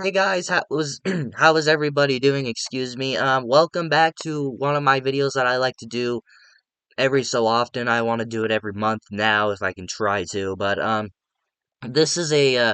Hey guys, how was everybody doing? Excuse me. Welcome back to one of my videos that I like to do every so often. I want to do it every month now if I can try to, but this is a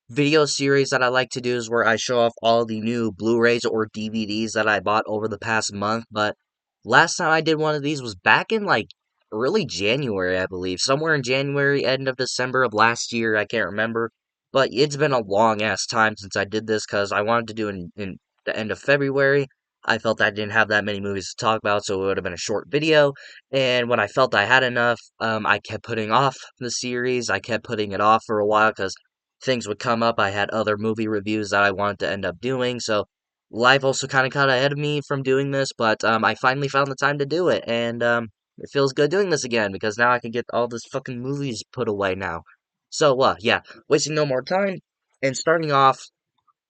video series that I like to do is where I show off all the new Blu-rays or DVDs that I bought over the past month. But last time I did one of these was back in like early January, I believe. Somewhere in January, end of December of last year, I can't remember. But it's been a long ass time since I did this because I wanted to do it in the end of February. I felt I didn't have that many movies to talk about, so it would have been a short video. And when I felt I had enough, I kept putting off the series. I kept putting it off for a while because things would come up. I had other movie reviews that I wanted to end up doing, so life also kind of got ahead of me from doing this, but I finally found the time to do it, and it feels good doing this again because now I can get all this fucking movies put away now. So, yeah, wasting no more time and starting off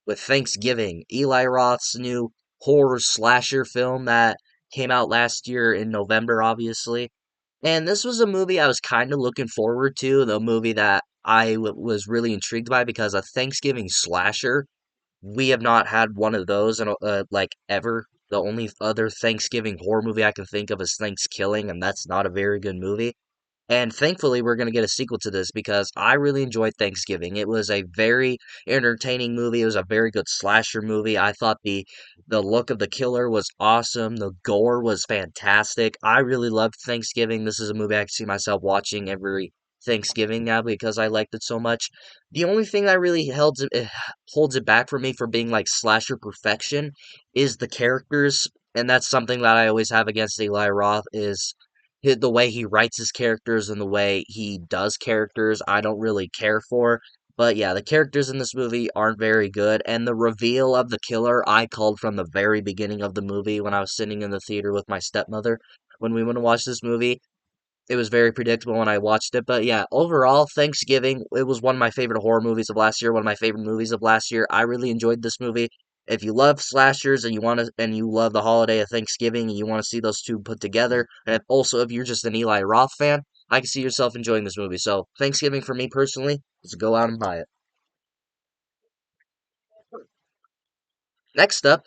with Thanksgiving, Eli Roth's new horror slasher film that came out last year in November, obviously. And this was a movie I was kind of looking forward to, the movie that was really intrigued by because a Thanksgiving slasher, we have not had one of those in like ever. The only other Thanksgiving horror movie I can think of is Thanksgiving, and that's not a very good movie. And thankfully, we're going to get a sequel to this because I really enjoyed Thanksgiving. It was a very entertaining movie. It was a very good slasher movie. I thought the look of the killer was awesome. The gore was fantastic. I really loved Thanksgiving. This is a movie I can see myself watching every Thanksgiving now because I liked it so much. The only thing that really holds it back for me for being like slasher perfection is the characters, and that's something that I always have against Eli Roth is the way he writes his characters and the way he does characters, I don't really care for. But yeah, the characters in this movie aren't very good, and the reveal of the killer I called from the very beginning of the movie when I was sitting in the theater with my stepmother when we went to watch this movie. It was very predictable when I watched it, but yeah, overall, Thanksgiving, it was one of my favorite horror movies of last year, one of my favorite movies of last year. I really enjoyed this movie. If you love slashers and you love the holiday of Thanksgiving and you want to see those two put together, and also if you're just an Eli Roth fan, I can see yourself enjoying this movie. So, Thanksgiving for me personally is go out and buy it. Next up,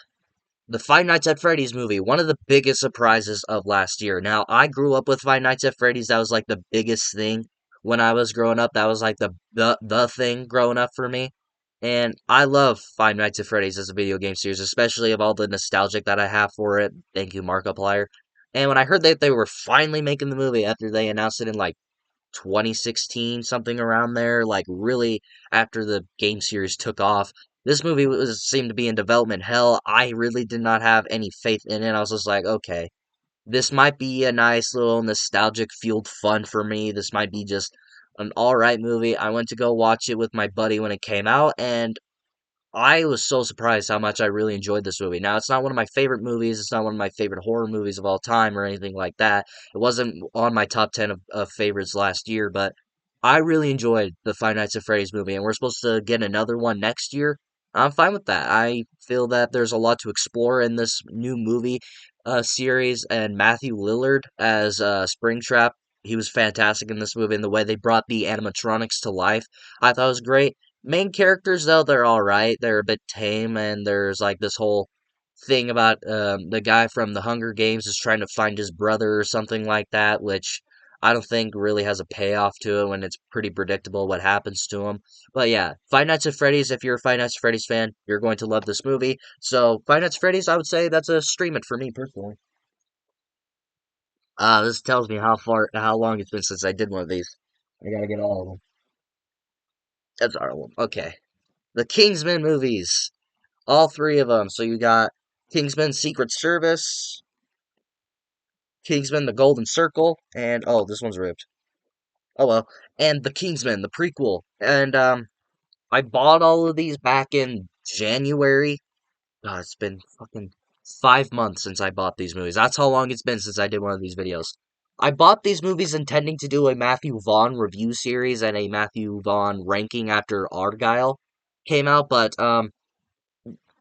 the Five Nights at Freddy's movie, one of the biggest surprises of last year. Now, I grew up with Five Nights at Freddy's. That was like the biggest thing when I was growing up. That was like the thing growing up for me. And I love Five Nights at Freddy's as a video game series, especially of all the nostalgic that I have for it. Thank you, Markiplier. And when I heard that they were finally making the movie after they announced it in like 2016, something around there, like really after the game series took off. This movie seemed to be in development hell. I really did not have any faith in it. I was just like, okay, this might be a nice little nostalgic fueled fun for me. This might be just an alright movie. I went to go watch it with my buddy when it came out, and I was so surprised how much I really enjoyed this movie. Now, it's not one of my favorite movies. It's not one of my favorite horror movies of all time or anything like that. It wasn't on my top 10 of favorites last year, but I really enjoyed the Five Nights at Freddy's movie, and we're supposed to get another one next year. I'm fine with that. I feel that there's a lot to explore in this new movie series, and Matthew Lillard as Springtrap, he was fantastic in this movie, and the way they brought the animatronics to life, I thought was great. Main characters, though, they're alright. They're a bit tame, and there's like this whole thing about the guy from the Hunger Games is trying to find his brother or something like that, which I don't think really has a payoff to it when it's pretty predictable what happens to him. But yeah, Five Nights at Freddy's, if you're a Five Nights at Freddy's fan, you're going to love this movie. So, Five Nights at Freddy's, I would say that's a stream it for me personally. This tells me how long it's been since I did one of these. I gotta get all of them. That's all of them. Okay. The Kingsman movies. All three of them. So you got Kingsman Secret Service, Kingsman The Golden Circle, and oh, this one's ripped. Oh well, and The Kingsman, the prequel. And I bought all of these back in January. God, it's been fucking 5 months since I bought these movies. That's how long it's been since I did one of these videos. I bought these movies intending to do a Matthew Vaughn review series and a Matthew Vaughn ranking after Argyle came out, but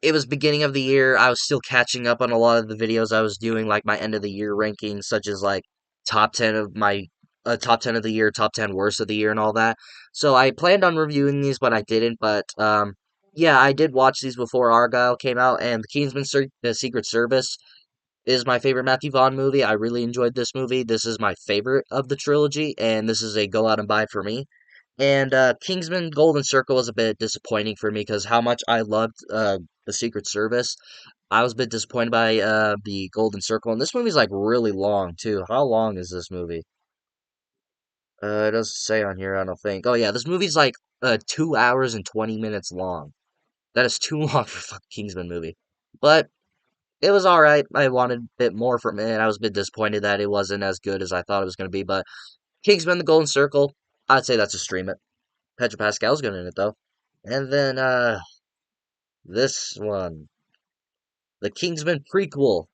it was beginning of the year. I was still catching up on a lot of the videos I was doing, like my end of the year rankings, such as like top 10 of my top 10 of the year, top 10 worst of the year, and all that. So I planned on reviewing these, but I didn't. But Yeah, I did watch these before Argyle came out, and The Secret Service is my favorite Matthew Vaughn movie. I really enjoyed this movie. This is my favorite of the trilogy, and this is a go out and buy for me. And Kingsman Golden Circle was a bit disappointing for me because how much I loved The Secret Service. I was a bit disappointed by the Golden Circle, and this movie's like really long too. How long is this movie? It doesn't say on here, I don't think. Oh yeah, this movie's like 2 hours and 20 minutes long. That is too long for a fucking Kingsman movie. But it was all right. I wanted a bit more from it, and I was a bit disappointed that it wasn't as good as I thought it was going to be. But Kingsman: The Golden Circle, I'd say that's a stream it. Pedro Pascal's good in it though. And then this one, the Kingsman prequel.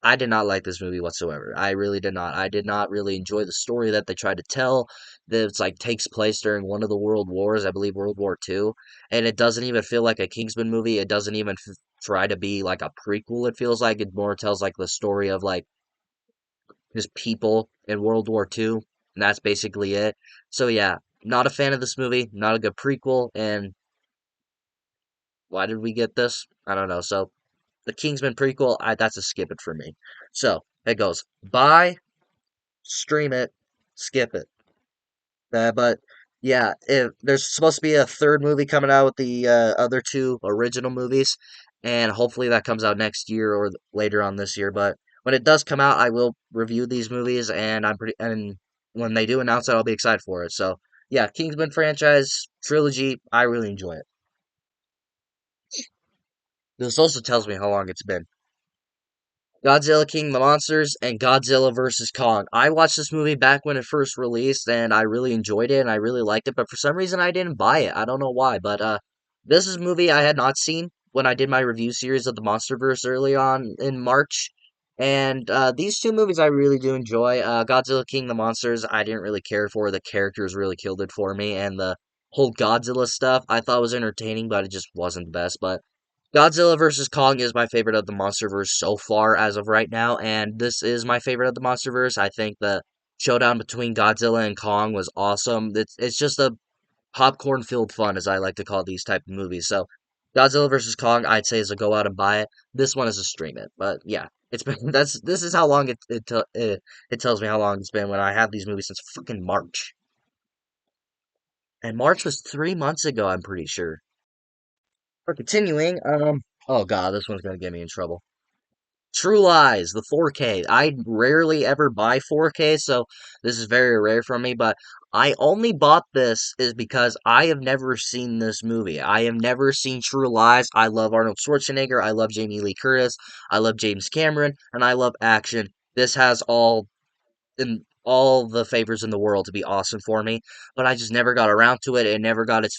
I did not like this movie whatsoever. I really did not. I did not really enjoy the story that they tried to tell. That it's like takes place during one of the world wars, I believe World War II, and it doesn't even feel like a Kingsman movie. It doesn't even try to be like a prequel. It feels like it more tells like the story of like just people in World War II, and that's basically it. So yeah, not a fan of this movie. Not a good prequel. And why did we get this? I don't know. So the Kingsman prequel, that's a skip it for me. So it goes buy, stream it, skip it. But yeah, there's supposed to be a third movie coming out with the other two original movies, and hopefully that comes out next year or later on this year. But when it does come out, I will review these movies, and when they do announce it, I'll be excited for it. So yeah, Kingsman franchise trilogy, I really enjoy it. This also tells me how long it's been. Godzilla King of the Monsters and Godzilla vs. Kong. I watched this movie back when it first released and I really enjoyed it and I really liked it, but for some reason I didn't buy it. I don't know why, but this is a movie I had not seen when I did my review series of the Monsterverse early on in March. And these two movies I really do enjoy. Godzilla King of the Monsters, I didn't really care for. The characters really killed it for me, and the whole Godzilla stuff I thought was entertaining, but it just wasn't the best. But Godzilla vs. Kong is my favorite of the MonsterVerse so far as of right now, and this is my favorite of the MonsterVerse. I think the showdown between Godzilla and Kong was awesome. It's just a popcorn filled fun, as I like to call these type of movies. So Godzilla vs. Kong, I'd say is a go out and buy it. This one is a stream it, but yeah, it's been this is how long it tells me how long it's been when I have these movies since freaking March, and March was 3 months ago. I'm pretty sure. For continuing, oh god, this one's gonna get me in trouble. True Lies, the 4K. I rarely ever buy 4K, so this is very rare for me, but I only bought this is because I have never seen this movie. I have never seen True Lies. I love Arnold Schwarzenegger, I love Jamie Lee Curtis, I love James Cameron, and I love action. This has all the favors in the world to be awesome for me, but I just never got around to it. It never got its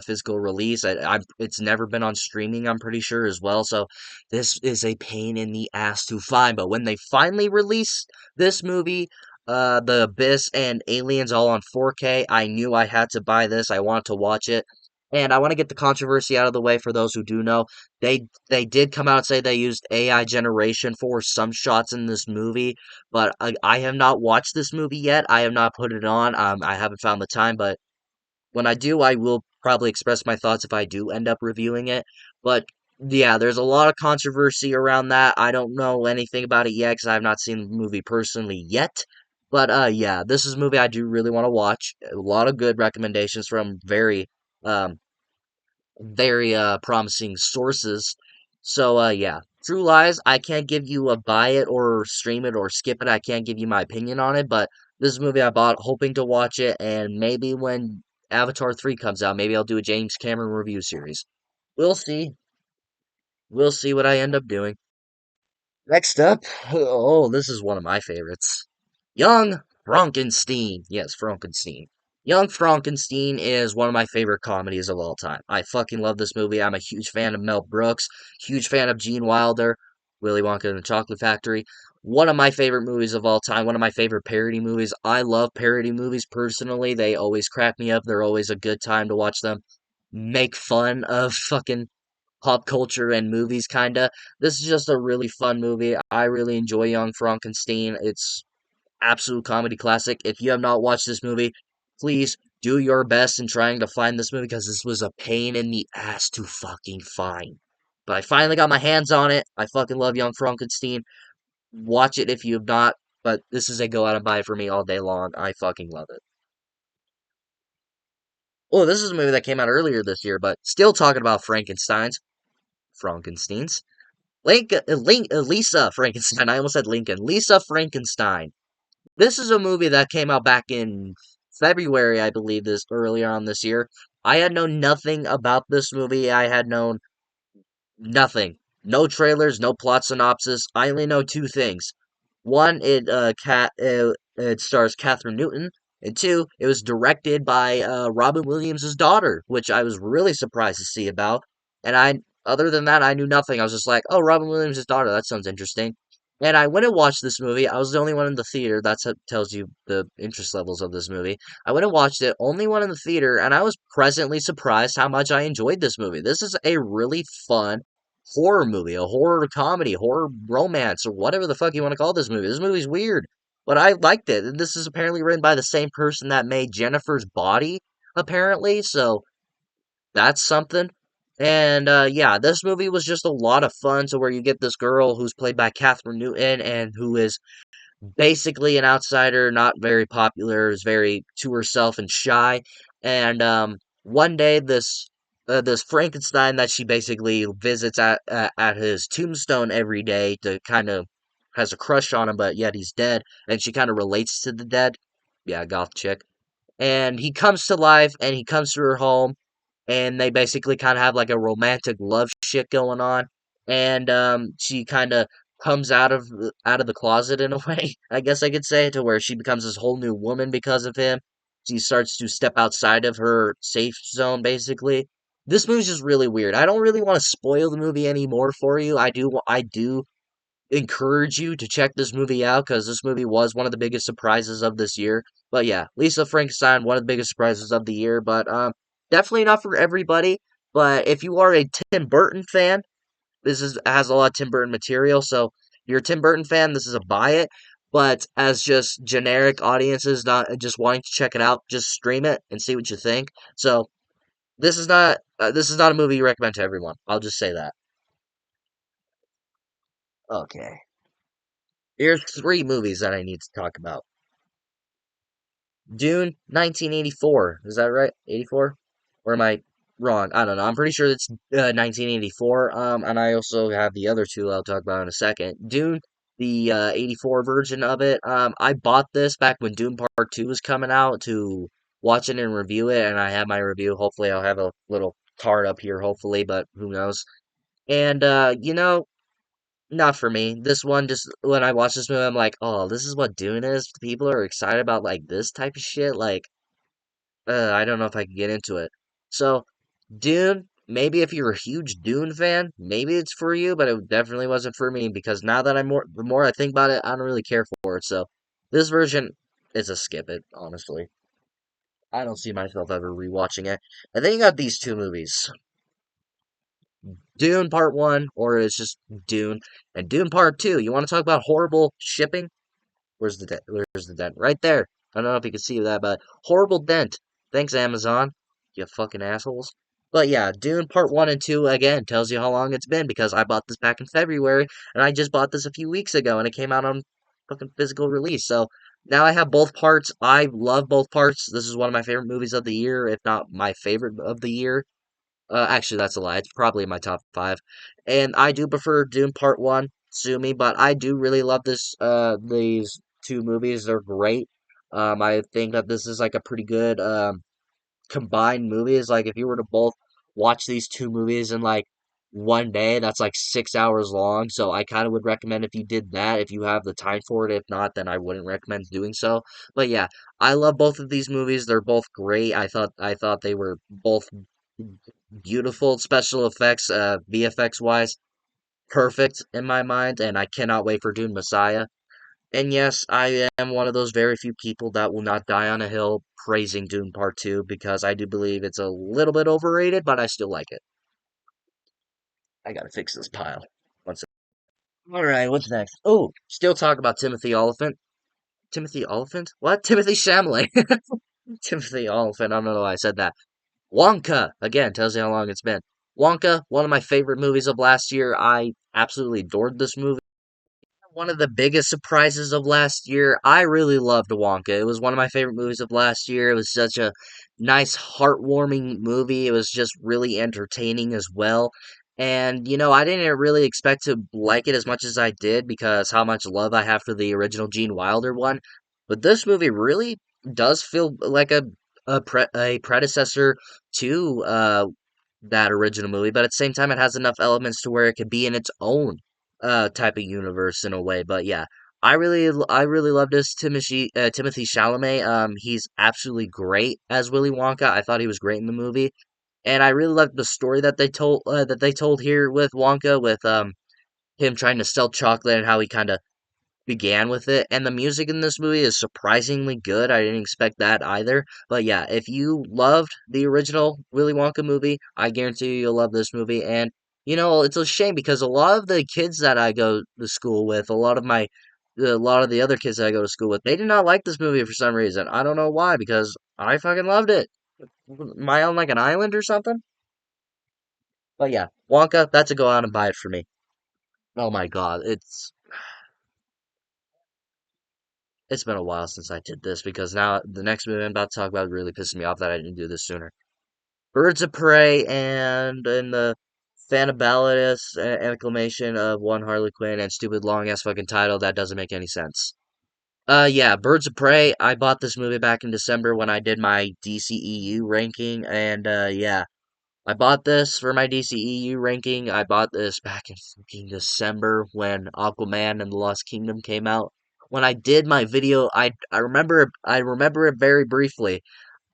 physical release. It's never been on streaming. I'm pretty sure as well. So this is a pain in the ass to find. But when they finally released this movie, The Abyss and Aliens all on 4K, I knew I had to buy this. I wanted to watch it. And I want to get the controversy out of the way for those who do know. They did come out and say they used AI generation for some shots in this movie, but I have not watched this movie yet. I have not put it on. I haven't found the time, but when I do, I will probably express my thoughts if I do end up reviewing it. But yeah, there's a lot of controversy around that. I don't know anything about it yet because I have not seen the movie personally yet. But yeah, this is a movie I do really want to watch. A lot of good recommendations from um very promising sources. So yeah. True Lies, I can't give you a buy it or stream it or skip it. I can't give you my opinion on it, but this is a movie I bought hoping to watch it, and maybe when Avatar 3 comes out, maybe I'll do a James Cameron review series. We'll see. We'll see what I end up doing. Next up, oh, this is one of my favorites. Young Frankenstein. Yes, Frankenstein. Young Frankenstein is one of my favorite comedies of all time. I fucking love this movie. I'm a huge fan of Mel Brooks, huge fan of Gene Wilder, Willy Wonka and the Chocolate Factory. One of my favorite movies of all time, one of my favorite parody movies. I love parody movies personally. They always crack me up. They're always a good time to watch them make fun of fucking pop culture and movies, kinda. This is just a really fun movie. I really enjoy Young Frankenstein. It's absolute comedy classic. If you have not watched this movie, please do your best in trying to find this movie because this was a pain in the ass to fucking find. But I finally got my hands on it. I fucking love Young Frankenstein. Watch it if you have not, but this is a go out and buy for me all day long. I fucking love it. Oh, this is a movie that came out earlier this year, but still talking about Frankenstein's. Lisa Frankenstein. I almost said Lincoln. Lisa Frankenstein. This is a movie that came out back in February, I believe, this earlier on this year. I had known nothing about this movie. I had known nothing. No trailers, no plot synopsis. I only know two things. One, it stars Catherine Newton, and two, it was directed by Robin Williams' daughter, which I was really surprised to see about. And other than that, I knew nothing. I was just like, oh, Robin Williams' daughter, that sounds interesting. And I went and watched this movie. I was the only one in the theater. That's what tells you the interest levels of this movie. I went and watched it, only one in the theater, and I was pleasantly surprised how much I enjoyed this movie. This is a really fun horror movie, a horror comedy, horror romance, or whatever the fuck you want to call this movie. This movie's weird, but I liked it. And this is apparently written by the same person that made Jennifer's Body, apparently, so that's something. And yeah, this movie was just a lot of fun. So where you get this girl who's played by Catherine Newton and who is basically an outsider, not very popular, is very to herself and shy. And one day, this Frankenstein that she basically visits at his tombstone every day to kind of has a crush on him, but yet he's dead, and she kind of relates to the dead. Yeah, goth chick. And he comes to life, and he comes to her home, and they basically kind of have like a romantic love shit going on, and she kind of comes out of the closet in a way, I guess I could say, to where she becomes this whole new woman because of him. She starts to step outside of her safe zone, basically. This movie's just really weird. I don't really want to spoil the movie anymore for you. I do encourage you to check this movie out because this movie was one of the biggest surprises of this year. But yeah, Lisa Frankenstein, one of the biggest surprises of the year. But definitely not for everybody. But if you are a Tim Burton fan, this is has a lot of Tim Burton material. So if you're a Tim Burton fan, this is a buy it. But as just generic audiences, not just wanting to check it out, just stream it and see what you think. So this is not a movie you recommend to everyone. I'll just say that. Okay. Here's three movies that I need to talk about. Dune, 1984. Is that right? 84? Or am I wrong? I don't know. I'm pretty sure it's 1984. And I also have the other two I'll talk about in a second. Dune, the 84 version of it. I bought this back when Dune Part 2 was coming out to watch it and review it, and I have my review. Hopefully, I'll have a little card up here, hopefully, but who knows. And, not for me. This one, just when I watch this movie, I'm like, oh, this is what Dune is. People are excited about like this type of shit. Like, I don't know if I can get into it. So, Dune, maybe if you're a huge Dune fan, maybe it's for you, but it definitely wasn't for me because now that the more I think about it, I don't really care for it. So, this version is a skip it, honestly. I don't see myself ever rewatching it. And then you got these two movies. Dune Part 1, or it's just Dune, and Dune Part 2. You want to talk about horrible shipping? Where's the dent? Right there. I don't know if you can see that, but horrible dent. Thanks, Amazon. You fucking assholes. But yeah, Dune Part 1 and 2, again, tells you how long it's been, because I bought this back in February, and I just bought this a few weeks ago, and it came out on fucking physical release. So now I have both parts. I love both parts. This is one of my favorite movies of the year, if not my favorite of the year. Actually, that's a lie. It's probably in my top five. And I do prefer Dune Part 1, sue me, but I do really love these two movies. They're great. I think that this is like a pretty good, combined movies. Like, if you were to both watch these two movies in like one day, that's like 6 hours long. So I kind of would recommend if you did that, if you have the time for it. If not, then I wouldn't recommend doing so. But yeah, I love both of these movies. They're both great. I thought they were both beautiful special effects, VFX wise, perfect in my mind, and I cannot wait for Dune Messiah. And yes, I am one of those very few people that will not die on a hill praising Dune Part 2 because I do believe it's a little bit overrated, but I still like it. I gotta fix this pile. One sec. Alright, what's next? Oh, still talk about Timothy Oliphant. Timothy Oliphant? What? Timothy Chalamet. Timothy Oliphant, I don't know why I said that. Wonka, again, tells you how long it's been. Wonka, one of my favorite movies of last year. I absolutely adored this movie. One of the biggest surprises of last year. I really loved Wonka. It was one of my favorite movies of last year. It was such a nice, heartwarming movie. It was just really entertaining as well. And, I didn't really expect to like it as much as I did because how much love I have for the original Gene Wilder one. But this movie really does feel like a predecessor to that original movie, but at the same time, it has enough elements to where it could be in its own type of universe in a way. But yeah, I really love this Timothy Chalamet. He's absolutely great as Willy Wonka. I thought he was great in the movie, and I really loved the story that they told here with Wonka, with him trying to sell chocolate and how he kind of began with it. And the music in this movie is surprisingly good. I didn't expect that either. But yeah, if you loved the original Willy Wonka movie, I guarantee you'll love this movie. And it's a shame because a lot of the kids that I go to school with, a lot of the other kids that I go to school with, they did not like this movie for some reason. I don't know why, because I fucking loved it. Am I on like an island or something? But yeah, Wonka, that's a go out and buy it for me. Oh my god, it's been a while since I did this because now the next movie I'm about to talk about really pisses me off that I didn't do this sooner. Birds of Prey and in the Fantabulous acclamation of One Harley Quinn and stupid long ass fucking title that doesn't make any sense. Yeah, Birds of Prey. I bought this movie back in December when I did my DCEU ranking, and yeah, I bought this for my DCEU ranking. I bought this back in fucking December when Aquaman and the Lost Kingdom came out. When I did my video, I remember it very briefly.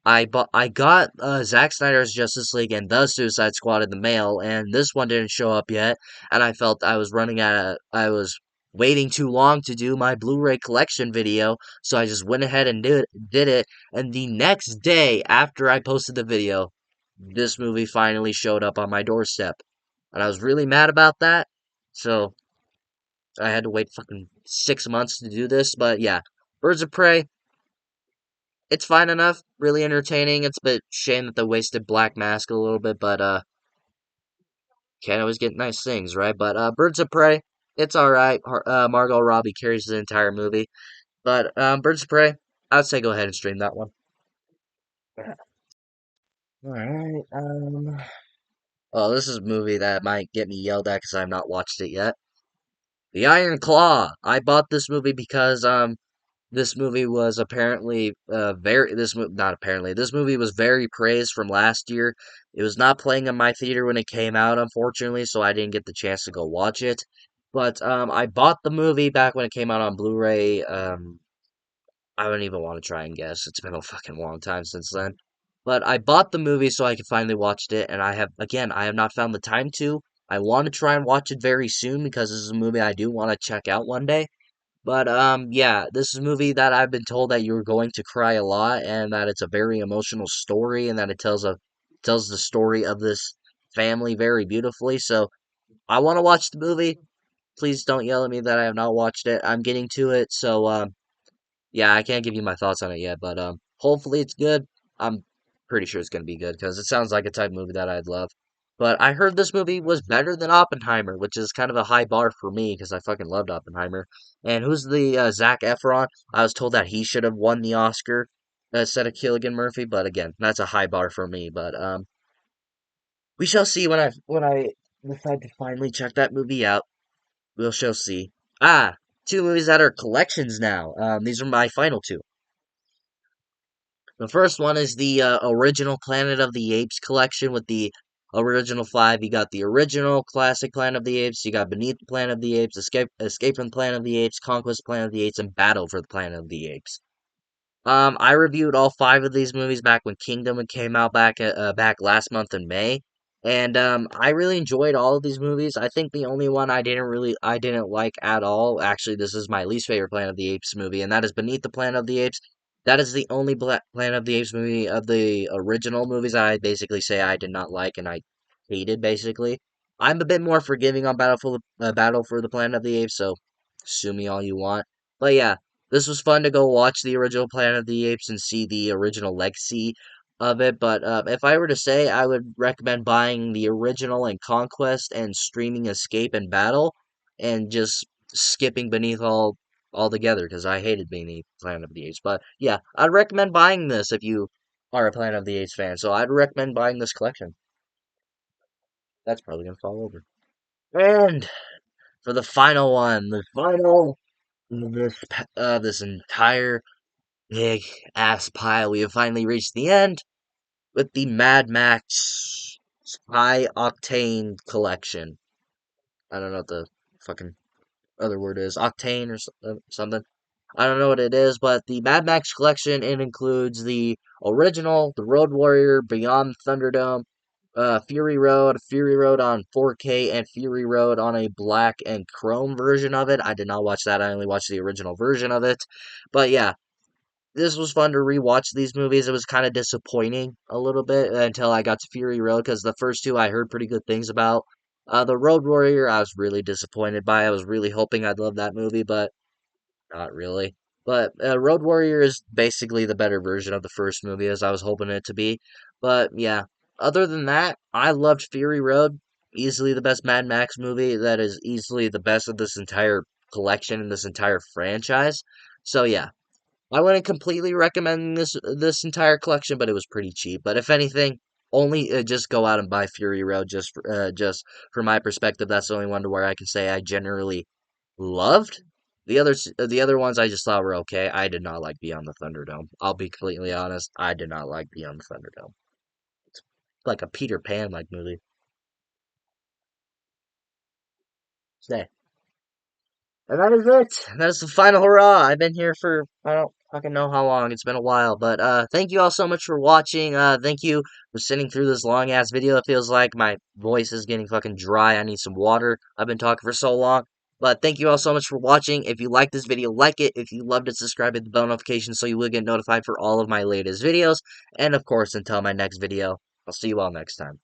I got Zack Snyder's Justice League and the Suicide Squad in the mail, and this one didn't show up yet. And I felt I was waiting too long to do my Blu-ray collection video, so I just went ahead and did it. And the next day after I posted the video, this movie finally showed up on my doorstep, and I was really mad about that. So I had to wait fucking 6 months to do this. But yeah, Birds of Prey. It's fine enough, really entertaining. It's a bit shame that they wasted Black Mask a little bit, but can't always get nice things, right? But Birds of Prey, it's all right. Margot Robbie carries the entire movie, but Birds of Prey, I'd say go ahead and stream that one. All right. Well, this is a movie that might get me yelled at because I've not watched it yet. The Iron Claw. I bought this movie because this movie was apparently not apparently, this movie was very praised from last year. It was not playing in my theater when it came out, unfortunately, so I didn't get the chance to go watch it. But I bought the movie back when it came out on Blu-ray. I don't even want to try and guess. It's been a fucking long time since then. But I bought the movie so I could finally watch it, and I have not found the time to. I want to try and watch it very soon because this is a movie I do want to check out one day. But yeah, this is a movie that I've been told that you're going to cry a lot, and that it's a very emotional story, and that it tells the story of this family very beautifully. So I want to watch the movie. Please don't yell at me that I have not watched it. I'm getting to it, so yeah, I can't give you my thoughts on it yet, but hopefully it's good. I'm pretty sure it's gonna be good because it sounds like a type of movie that I'd love. But I heard this movie was better than Oppenheimer, which is kind of a high bar for me because I fucking loved Oppenheimer. And who's the Zac Efron? I was told that he should have won the Oscar instead of Cillian Murphy, but again, that's a high bar for me. But we shall see when I decide to finally check that movie out. We shall see. Ah, two movies that are collections now. These are my final two. The first one is the original Planet of the Apes collection with the original five. You got the original classic Planet of the Apes. You got Beneath the Planet of the Apes, Escape from the Planet of the Apes, Conquest of the Planet of the Apes, and Battle for the Planet of the Apes. I reviewed all five of these movies back when Kingdom came out back last month in May, and I really enjoyed all of these movies. I think the only one I didn't like at all. Actually, this is my least favorite Planet of the Apes movie, and that is Beneath the Planet of the Apes. That is the only Planet of the Apes movie of the original movies I basically say I did not like and I hated. Basically, I'm a bit more forgiving on Battle for the Planet of the Apes, so sue me all you want. But yeah. This was fun to go watch the original Planet of the Apes and see the original legacy of it. But if I were to say, I would recommend buying the original and Conquest and streaming Escape and Battle, and just skipping Beneath all altogether because I hated Beneath Planet of the Apes. But yeah, I'd recommend buying this if you are a Planet of the Apes fan. So I'd recommend buying this collection. That's probably gonna fall over. And for the final one, the final of this entire big ass pile, we have finally reached the end with the Mad Max High Octane Collection. I don't know what the fucking other word is, octane or something. I don't know what it is, but the Mad Max collection, it includes the original, the Road Warrior, Beyond Thunderdome, Fury Road on 4K, and Fury Road on a black and chrome version of it. I did not watch that. I only watched the original version of it. But yeah, this was fun to rewatch these movies. It was kind of disappointing a little bit until I got to Fury Road because the first two I heard pretty good things about. The Road Warrior, I was really disappointed by. I was really hoping I'd love that movie, but not really. But Road Warrior is basically the better version of the first movie, as I was hoping it to be. But yeah, other than that, I loved Fury Road. Easily the best Mad Max movie. That is easily the best of this entire collection and this entire franchise. So yeah, I wouldn't completely recommend this entire collection, but it was pretty cheap. But if anything, only just go out and buy Fury Road. Just from my perspective, that's the only one to where I can say I generally loved. The other ones I just thought were okay. I did not like Beyond the Thunderdome. I'll be completely honest. I did not like Beyond the Thunderdome. It's like a Peter Pan like movie. Stay. And that is it. That is the final hurrah. I've been here for I don't fucking know how long. It's been a while, but thank you all so much for watching. Thank you for sitting through this long ass video. It feels like my voice is getting fucking dry. I need some water. I've been talking for so long. But thank you all so much for watching. If you like this video, like it. If you loved it, subscribe, hit the bell notification so you will get notified for all of my latest videos. And of course, until my next video, I'll see you all next time.